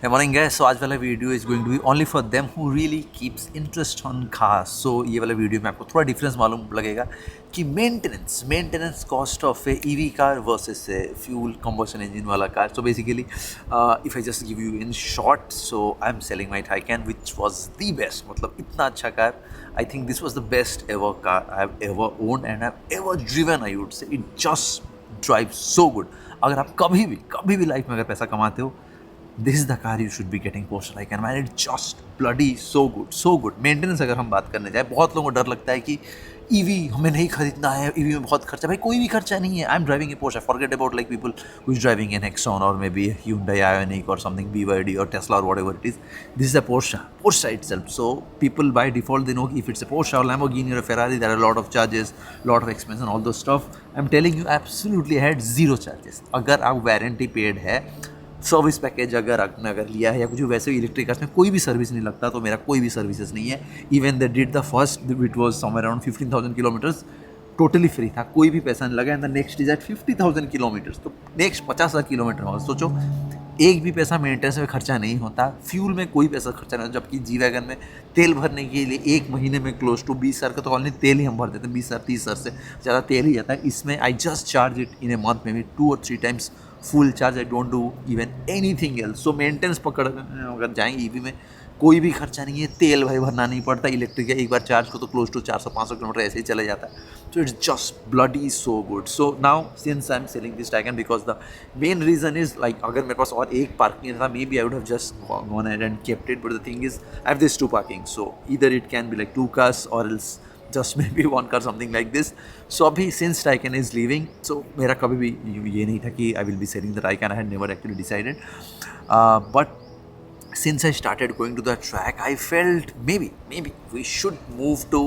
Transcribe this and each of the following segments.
Hey morning guys, so आज वाला video is going to be only for them who really keeps interest on cars. So ये वाला video में आपको थोड़ा डिफरेंस मालूम लगेगा कि maintenance cost of a EV car versus a fuel combustion engine वाला car. So basically if I just give you in short, so I am selling my Taycan which was the best. मतलब इतना अच्छा car, I think this was the best ever car I have ever owned and I have ever driven. I would say it just drive so good. अगर आप कभी भी life में अगर पैसा कमाते हो, this is the car you should be getting Porsche Taycan, man. It's just bloody so good. Maintenance अगर हम बात करने जाए, बहुत लोगों को डर लगता है कि ईवी हमें नहीं खरीदना है, ईवी में बहुत खर्चा. भाई कोई भी खर्चा नहीं है. I am driving a Porsche, forget about like people who is driving an Nexon और may be Hyundai Ioniq or something, BYD or Tesla or whatever it is. This is a Porsche itself. So people by default they know if it's a Porsche or Lamborghini or a Ferrari, there are a lot of charges, lot of expense and all those stuff. I'm telling you absolutely I had zero charges. अगर आप warranty paid है, service package अगर लिया है या कुछ वैसे electric cars में कोई भी सर्विस नहीं लगता, तो मेरा कोई भी सर्विसेज नहीं है. Even they did the first it was somewhere around 15,000 kilometres, totally free था, कोई भी पैसा नहीं लगा. And the next is at 50,000 kilometres, तो नेक्स्ट 50,000 किलोमीटर होगा. सोचो एक भी पैसा मेंटेनेंस में खर्चा नहीं होता, फ्यूल में कोई पैसा खर्चा नहीं होता. जबकि जी वैगन में तेल भरने के लिए एक महीने में क्लोज टू 20,000 का तो ऑनली तेल ही हम भर देते हैं. 20,000 30,000 से ज़्यादा तेल ही जाता है. इसमें I just charge it in a month में भी 2 or 3 times full charge. I don't do even anything else. So maintenance पकड़ अगर जाएंगे ईवी में, कोई भी खर्चा नहीं है. तेल भाई भरना नहीं पड़ता. इलेक्ट्रिक है, एक बार चार्ज को तो क्लोज टू 400-500 किलोमीटर ऐसे ही चले जाता है. So it's just bloody so good. So now since I am selling this Taycan, because the main reason is like अगर मेरे पास और एक पार्किंग था, maybe I would have just gone and kept it. But the thing is I have this 2 parking, so either it can be like 2 cars or else just maybe 1 car, something like this. So अभी since Taycan is leaving, so मेरा कभी भी ये नहीं था कि I will be selling the Taycan. I had never actually decided, but since I started going to the track, I felt maybe we should move to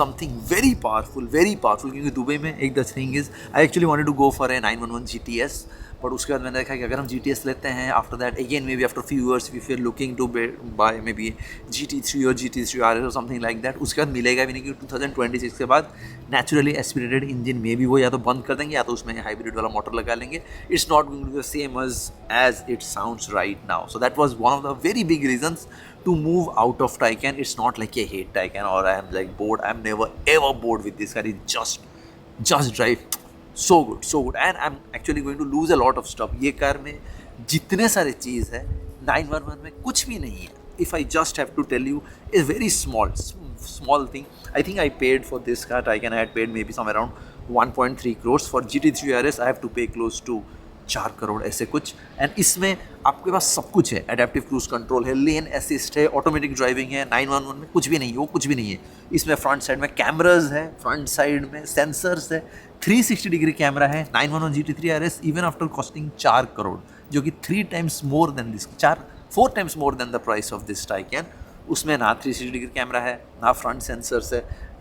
something very powerful. क्योंकि Dubai में एक the thing is I actually wanted to go for a 911 GTS. But उसके बाद मैंने देखा कि अगर हम GTS लेते हैं, after that again maybe after few years if you are looking to buy maybe GT3 और GT3 RS और समथिंग लाइक दैट, उसके बाद मिलेगा भी नहीं. क्योंकि 2026 के बाद नेचुरली एस्पिरेटेड इंजन में भी वो या तो बंद कर देंगे या तो उसमें हाइब्रिड वाला मोटर लगा लेंगे. It's not going to be the same as it sounds right now. So that was one of the very big reasons to move out of Taycan. It's not like I hate Taycan or I am like bored. I am never ever bored with this car. It just drive so good and I'm actually going to lose a lot of stuff. ये car में जितने सारे चीज़ है 911 में कुछ भी नहीं है. If I just have to tell you a very small thing, I think I paid for this car Taycan. I had paid maybe somewhere around 1.3 crores. For GT3 RS I have to pay close to 4 crore ऐसे कुछ. And इसमें आपके पास सब कुछ है. Adaptive cruise control है, लेन assist है, automatic driving है. 911 में कुछ भी नहीं है, वो कुछ भी नहीं है. इसमें फ्रंट साइड में कैमराज है, फ्रंट साइड में सेंसर्स है, 360 डिग्री कैमरा है. 911 GT3 RS even after costing 4 crore, जो कि 3 times more than this, 4 times more than the price of this Taycan. उसमें ना 360 डिग्री कैमरा है, ना फ्रंट सेंसर्स है,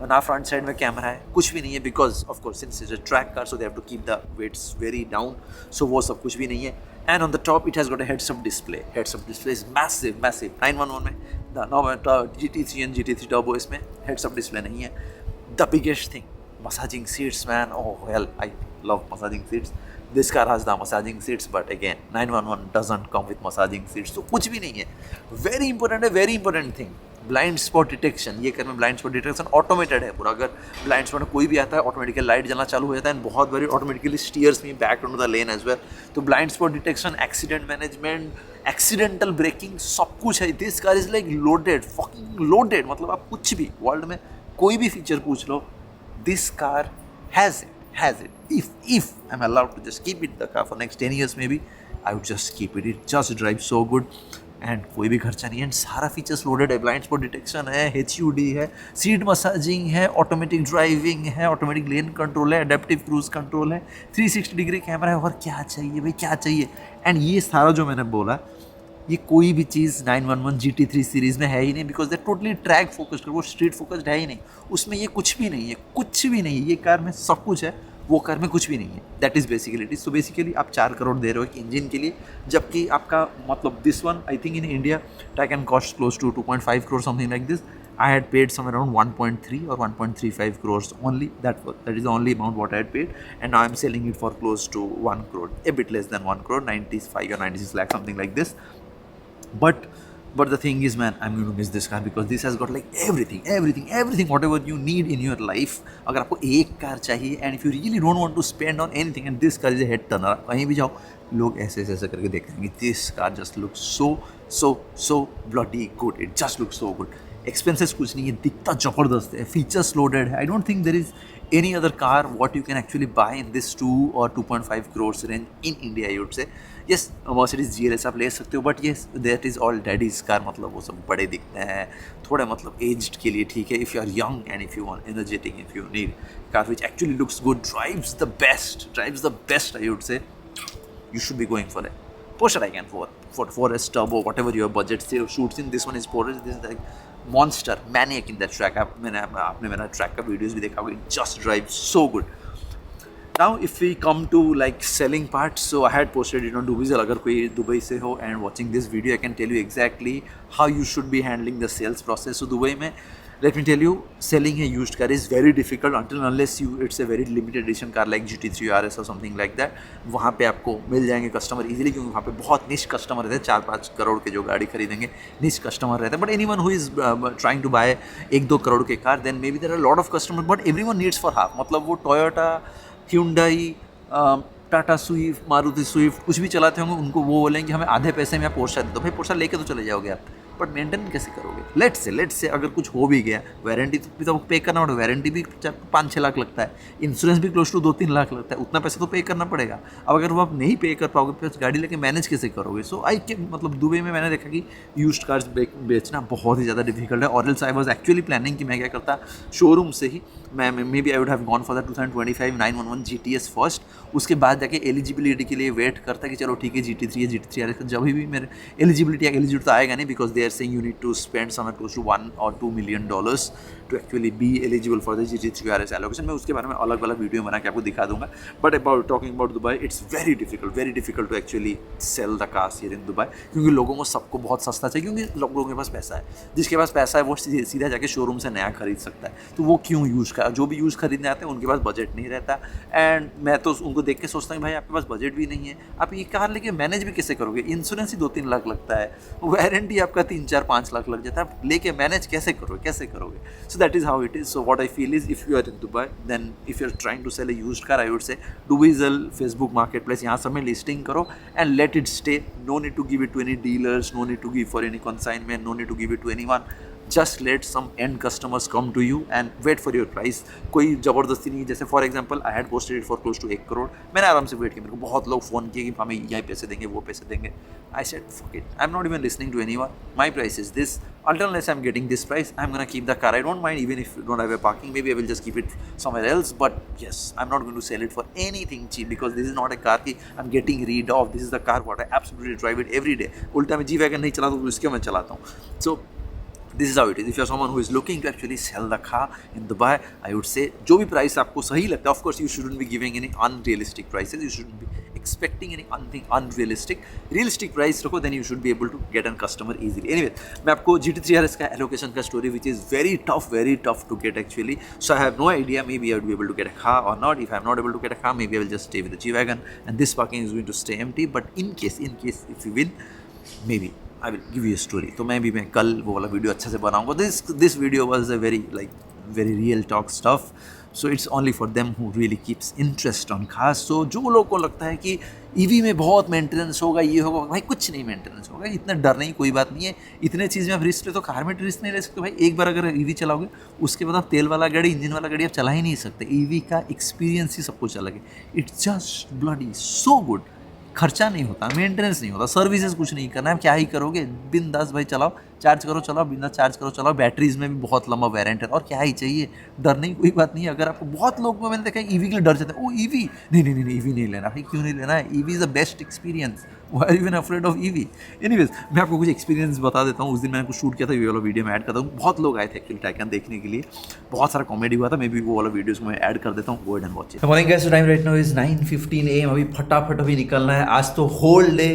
ना फ्रंट साइड में कैमरा है, कुछ भी नहीं है. Because of course since it's a track car, so they have to keep the weights very down. So वो सब कुछ भी नहीं है. And on the top it has got a heads up display. Heads up display is massive. 911 में GT3 and GT3 turbo इसमें heads up display नहीं है. The biggest thing, massaging seats, man. Oh well, I love massaging seats. This car has the massaging seats, but again 911 doesn't come with massaging seats, तो कुछ भी नहीं है. very important thing, blind spot detection. ये car में blind spot detection automated है पूरा. अगर blind spot में कोई भी आता है, ऑटोमेटिकली लाइट जलना चालू हो जाता है. बहुत बारी automatically steers me back to the lane as well. तो blind spot detection, accident management, accidental braking, सब कुछ है. This car is like loaded, fucking loaded. मतलब आप कुछ भी वर्ल्ड में कोई भी फीचर पूछ लो, this car has it. If I'm allowed to just keep it the car for next 10 years maybe, I would just keep it. It just drives so good and कोई भी खर्चा नहीं है. एंड सारा फीचर्स लोडेड है. Blind spot detection है, HUD है, seat massaging है, ऑटोमेटिक ड्राइविंग है, ऑटोमेटिक लेन कंट्रोल है, एडेप्टिव क्रूज कंट्रोल है, 360 डिग्री कैमरा है. और क्या चाहिए भाई, क्या चाहिए. एंड ये सारा जो मैंने बोला, ये कोई भी चीज़ 911 GT3 सीरीज़ में है ही नहीं. Because they totally track focused, वो स्ट्रीट फोकस्ड है ही नहीं. उसमें ये कुछ भी नहीं है. ये कार में सब कुछ है, वो कार में कुछ भी नहीं है. That is basically it is. So basically आप 4 करोड़ दे रहे हो एक इंजन के लिए, जबकि आपका मतलब this one I think in India Taycan cost close to 2.5 crore, something like this. I had paid somewhere around 1.3 or 1.35 crores only. That is the only amount what I had paid, and now I'm selling it for close to 1 crore, a bit less than 1 crore, 95 or 96 lakh, something like this. But the thing is, man, I'm going to miss this car because this has got like everything whatever you need in your life. अगर आपको एक car चाहिए and if you really don't want to spend on anything, and this car is a head turner, कहीं भी जाओ लोग ऐसे करके देखेंगे, this car just looks so bloody good. It just looks so good. Expenses कुछ नहीं है, दिखता ज़बरदस्त है, फीचर्स लोडेड है. I don't think there is any other car what you can actually buy in this 2 or 2.5 crores range in India, I would say. Yes, Mercedes GLS आप ले सकते हो, but yes, that is all daddy's car. मतलब वो सब बड़े दिखते हैं, थोड़े मतलब aged के लिए ठीक है. If you are young and if you want energetic, if you need car which actually looks good, drives the best, I would say, you should be going for it. Porsche Taycan for 4S turbo, whatever your budget shoots in. This one is Porsche. This is like monster maniac in that track. आपने मेरा track का videos भी देखा होगा. It just drives so good. Now if we come to like selling part, so I had posted Dubai. अगर कोई Dubai से हो and watching this video, I can tell you exactly how you should be handling the sales process. So Dubai में, let me tell you, selling a used car is very difficult until unless it's a very limited edition car like GT3 RS or something like that. वहाँ पे आपको मिल जाएंगे customer easily, क्योंकि वहाँ पे बहुत निश कस्टमर रहते हैं. 4-5 करोड़ के जो गाड़ी खरीदेंगे निश कस्टमर रहते हैं. But anyone who is trying to buy 1-2 crore के car, then may be there are lot of customer, but everyone needs for half. मतलब वो Toyota, Hyundai, Tata Swift, Maruti Swift कुछ भी चलाते होंगे, उनको वो बोलेंगे हमें आधे पैसे में आप पोर्शा दे दो. भाई पोर्शा लेके तो चले जाओगे आप, बट मेंटेन कैसे करोगे? लेट्स से अगर कुछ हो भी गया, वारंटी तो पे करना पड़ेगा. वारंटी भी 5-6 लाख लगता है, इंश्योरेंस भी क्लोज टू 2-3 लाख लगता है. उतना पैसा तो पे करना पड़ेगा. अब अगर वो आप नहीं पे कर पाओगे फिर गाड़ी लेके मैनेज कैसे करोगे? सो मतलब दुबई में मैंने देखा कि यूज्ड कार्स बेचना बहुत ही ज़्यादा डिफिकल्ट है. और else I was actually planning कि मैं क्या करता, शोरूम से ही मैं maybe I would have gone for the 2025 911 GTS first. उसके बाद जाके एलिजिबिलिटी के लिए वेट करता कि चलो ठीक है GT3 है, GT3 RS. जब भी मेरे एलिजिबिलिटी तो आएगा नहीं, because they are saying you need to spend somewhere close to $1 or $2 million to actually be eligible for the GT3 RS allocation. मैं उसके बारे में अलग वीडियो बना के आपको दिखा दूंगा. But talking about Dubai, it's very difficult to actually sell the cars here in Dubai, क्योंकि लोगों को सबको बहुत सस्ता चाहिए, क्योंकि लोगों के पास पैसा है. जिसके पास पैसा है वो सीधा जाके शोरूम से नया खरीद सकता है. तो वो क्यों जो भी यूज़ खरीदने आते हैं उनके पास बजट नहीं रहता. एंड मैं तो उनको देख के सोचता हूँ भाई आपके पास बजट भी नहीं है, आप ये कार लेके मैनेज भी कैसे करोगे? इंश्योरेंस ही 2-3 लाख लगता है, वारंटी आपका 3-4-5 लाख लग जाता है, आप लेके मैनेज कैसे करोगे? So that is how it is. So what I feel is, if you are in Dubai, then if you are trying to sell a used car, I would say Dubizzle, Facebook Marketplace, यहाँ सब में listing करो and let it stay. No need to give it to any dealers, no need to give for any consignment, no need to give it to anyone. Just let some end customers come to you and wait for your price. कोई ज़बरदस्ती नहीं. जैसे for example I had posted it for close to 1 crore. मैंने आराम से wait किया. मेरे को बहुत लोग फ़ोन किए कि हमें ये पैसे देंगे, वो पैसे देंगे. I said fuck it, I am not even listening to anyone. My price is this. Until unless I'm getting this price, I'm gonna keep the car. I don't mind even if you don't have a parking. Maybe I will just keep it somewhere else. But yes, I'm not going to sell it for anything cheap, because this is not a car that I'm getting rid of. This is the car what I absolutely drive it every day. उल्टा मैं G-Wagon नहीं चलाता हूँ, इसके मैं चलाता हूँ. So this is how it is. If you're someone who is looking to actually sell the car in Dubai, I would say जो भी प्राइस आपको सही लगता है, of course you shouldn't be giving any unrealistic prices. You shouldn't be expecting anything unrealistic. Realistic price रखो, then you should be able to get a customer easily. Anyway, मैं आपको GT3 RS का allocation का story, which is very tough to get actually. So I have no idea. Maybe I would be able to get a car or not. If I'm not able to get a car, maybe I will just stay with the G-Wagon and this parking is going to stay empty. But in case if you win, maybe I will give you a story. तो मैं कल वो वाला video अच्छे से बनाऊंगा. This video was a very real talk stuff. So it's only for them who really keeps interest on cars. So जो लोगों को लगता है कि EV में बहुत मेंटेनेंस होगा, ये होगा, भाई कुछ नहीं मेंटेनेंस होगा. इतना डर नहीं, कोई बात नहीं है. इतने चीज़ में आप रिस्क ले तो कार में रिस्क नहीं ले सकते भाई. एक बार अगर EV चलाओगे उसके बाद आप तेल वाला गाड़ी, इंजन वाला गाड़ी आप चला ही नहीं सकते. EV का एक्सपीरियंस ही सब कुछ अलग है. It's just bloody so good. खर्चा नहीं होता, मेंटेनेंस नहीं होता, सर्विसेज कुछ नहीं करना है. क्या ही करोगे, बिंदास भाई चलाओ, चार्ज करो चलाओ, बिंदास चार्ज करो चलाओ. बैटरीज में भी बहुत लंबा वेरिएंट है, और क्या ही चाहिए. डर नहीं, कोई बात नहीं. अगर आपको बहुत लोग को मैंने देखा है ईवी के लिए डर जाते हैं, ओ ईवी नहीं ईवी नहीं लेना. भाई क्यों नहीं लेना है? EV is the best experience. Why are you even afraid of EV? Anyways, मैं आपको कुछ एक्सपीरियंस बता देता हूँ. उस दिन मैंने कुछ शूट किया था, ये वाला वीडियो में ऐड करता हूँ. बहुत लोग आए थे एक्चुअली टाइकन देखने के लिए, बहुत सारा कॉमेडी हुआ था. मैं भी वो वाला वीडियोस को मैं ऐड कर देता हूँ. Go and watch it. Morning guys, time right now is 9:15 AM. अभी फटाफट अभी निकलना है. आज तो whole day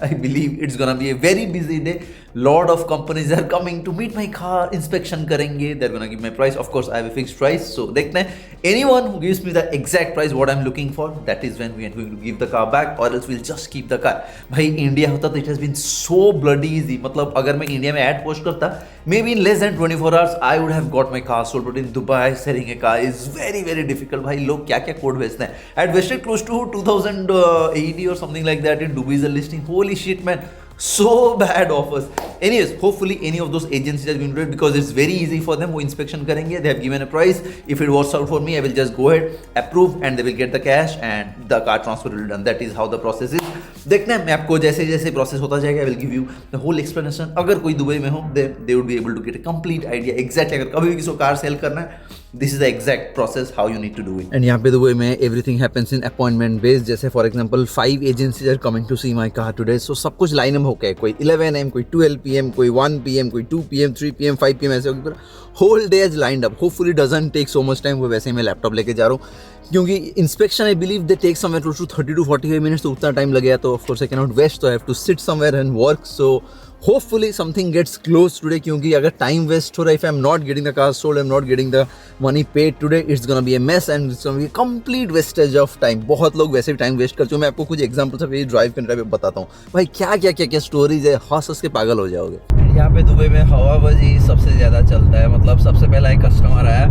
I believe it's gonna be a very busy day. lot of companies are coming to meet my car, inspection करेंगे, they're gonna give my price. Of course I have a fixed price, so देखते हैं, anyone who gives me the exact price what I'm looking for, that is when we are going to give the car back, or else we'll just keep the car. भाई India होता तो it has been so bloody easy. मतलब अगर मैं India में ad post करता, maybe in less than 24 hours I would have got my car sold. But in Dubai selling a car is very very difficult. भाई लोग क्या क्या code भेजते हैं. I had wasted close to 2080 or something like that in Dubai's listing. Holy shit man, so bad offers. Anyways, hopefully any of those agencies are going to do it because it's very easy for them. वो inspection करेंगे, they have given a price. If it works out for me, I will just go ahead, approve, and they will get the cash and the car transfer will be done. That is how the process is. देखना है, मैं आपको जैसे जैसे process होता जाएगा I will give you the whole explanation. अगर कोई दुबई में हो, they would be able to get a complete idea exactly. अगर कभी भी किसी को कार सेल करना है, this is the exact process how you need to do it. And यहाँ पे दुबई में everything happens in appointment based. जैसे for example 5 agencies are coming to see my car today. So सब कुछ line up होके, कोई 11 AM, कोई 12 PM, कोई 1 PM, कोई 2 PM, 3 PM, 5 PM ऐसे होके पूरा whole day is lined up. Hopefully doesn't take so much time. वो वैसे मैं लैपटॉप लेके जा रहा हूँ क्योंकि inspection I believe they take somewhere close to 30 to 45 minutes. तो उतना time लगेगा तो of course I cannot waste. So I have to sit somewhere and work. So hopefully something gets closed today क्योंकि अगर time waste हो रहा है, if I'm not getting the car sold, I'm not getting the money paid today, it's gonna be a mess and it's gonna be a complete wastage of time. बहुत लोग वैसे भी time waste करते हो. मैं आपको कुछ examples अभी ड्राइव करने पे बताता हूँ. भाई क्या क्या क्या क्या स्टोरीज है, हंस के पागल हो जाओगे. यहाँ पे दुबई में हवाबाजी सबसे ज़्यादा चलता है. मतलब सबसे पहला एक कस्टमर आया,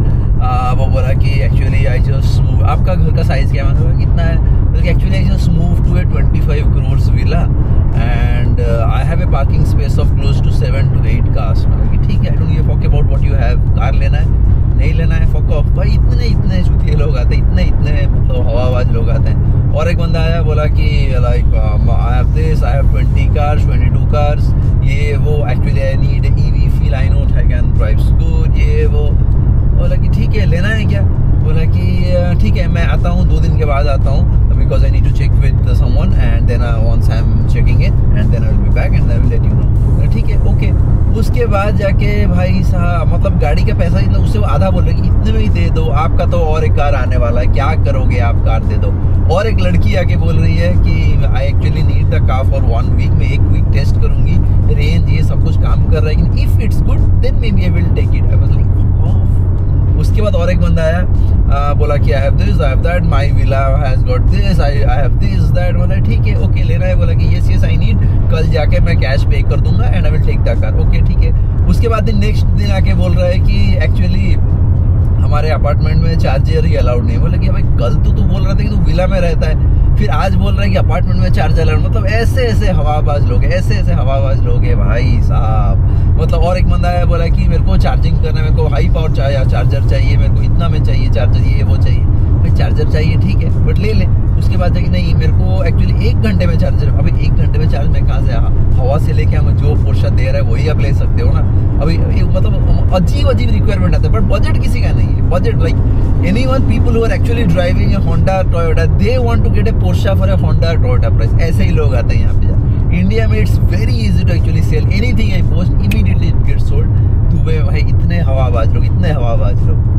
वो बोला कि एक्चुअली आई जस्ट मूव. आपका घर का साइज़ क्या मतलब कितना है? बल्कि actually I just move to a 25 crores villa and I have a parking space of close to 7 to 8 cars. मतलब ठीक है, I don't give a fuck about what you have. Car लेना है, नहीं लेना है, fuck off. भाई इतने चुतिए लोग आते हैं, इतने मतलब हवाबाज लोग आते हैं. और एक बंदा आया, बोला कि like I have this, I have 20 cars, 22 cars, ये वो. Actually I need a EV feel, I know I can drive good, ये वो. बोला कि ठीक है, लेना है क्या? बोला कि ठीक है, मैं आता हूँ 2 दिन के बाद आता हूँ because I need to check with someone and then once I'm checking it and then I will be back and I will let you know. ठीक है, ओके. उसके बाद जाके भाई साहब मतलब गाड़ी का पैसा इतना, उससे वो आधा बोल रहे कि इतने में ही दे दो, आपका तो और एक कार आने वाला है, क्या करोगे आप, कार दे दो. और एक लड़की आके बोल रही है कि I actually need the car for 1 week, मैं 1 वीक टेस्ट करूंगी, रेंज ये सब कुछ काम कर रहा है, लेकिन if it's good then may be I will take it. I was like उसके बाद और एक बंदा आया, बोला कि I have this, I have that, my villa has got this, I have this that. बोला ठीक है, ओके लेना है. बोला कि यस आई नीड, कल जाके मैं कैश पे कर दूंगा and I will take the car. Okay ठीक है. उसके बाद नेक्स्ट दिन आके बोल रहा है कि एक्चुअली हमारे अपार्टमेंट में चार्जर ही अलाउड नहीं है. बोला कि भाई कल तो तू बोल रहा था कि तू विला में रहता है, फिर आज बोल रहा है कि अपार्टमेंट में चार्जर अलाउड. मतलब ऐसे हवाबाज लोग हैं भाई साहब. मतलब और एक बंदा है, बोला कि मेरे को चार्जिंग करना है, मेरे को हाई पावर चार्जर चाहिए, मेरे को इतना में चाहिए चार्जर, ये वो चाहिए. भाई चार्जर चाहिए ठीक है, बट ले ले. उसके बाद जाके नहीं, मेरे को एक्चुअली 1 घंटे में चार्जर. अभी 1 घंटे में चार्ज मैं कहाँ से हवा से लेके हम जो पोर्शन दे रहा है वही आप ले सकते हो ना. अभी मतलब अजीब रिक्वायरमेंट आता है, बट बजट किसी का नहीं है. Budget like anyone, people who are actually driving a Honda Toyota, they want to get a Porsche for a Honda Toyota price. ऐसे ही लोग आते हैं यहाँ पे. इंडिया में it's very easy to actually sell anything I post, immediately it gets sold. Dubai में भाई इतने हवाबाज लोग.